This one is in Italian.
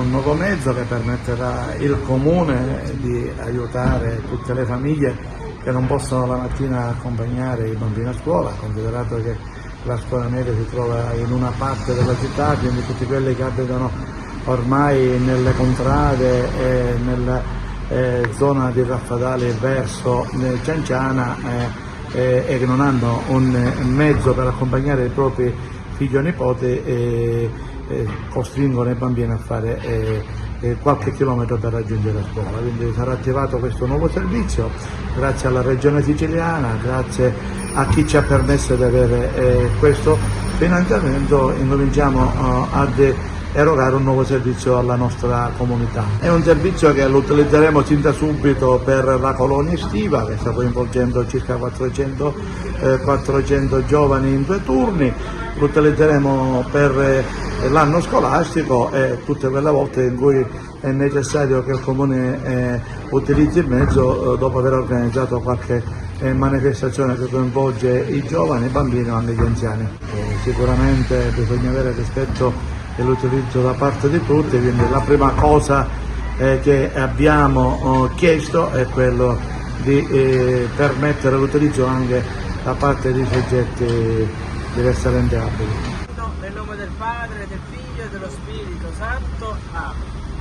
un nuovo mezzo che permetterà il comune di aiutare tutte le famiglie che non possono la mattina accompagnare i bambini a scuola, considerato che la scuola media si trova in una parte della città, quindi tutti quelli che abitano ormai nelle contrade e nella zona di Raffadali verso Cianciana e che non hanno un mezzo per accompagnare i propri figli o nipoti costringono i bambini a fare qualche chilometro per raggiungere la scuola. Quindi sarà attivato questo nuovo servizio grazie alla Regione Siciliana, grazie a chi ci ha permesso di avere questo finanziamento. Incominciamo ad erogare un nuovo servizio alla nostra comunità. È un servizio che lo utilizzeremo sin da subito per la colonia estiva, che sta coinvolgendo circa 400 giovani in 2 turni, lo utilizzeremo per l'anno scolastico e tutte quelle volte in cui è necessario che il Comune utilizzi il mezzo dopo aver organizzato qualche manifestazione che coinvolge i giovani, i bambini o anche gli anziani. Sicuramente bisogna avere rispetto e l'utilizzo da parte di tutti, quindi la prima cosa che abbiamo chiesto è quello di permettere l'utilizzo anche da parte di soggetti diversamente abili. Nel nome del Padre, del Figlio e dello Spirito Santo. Amen.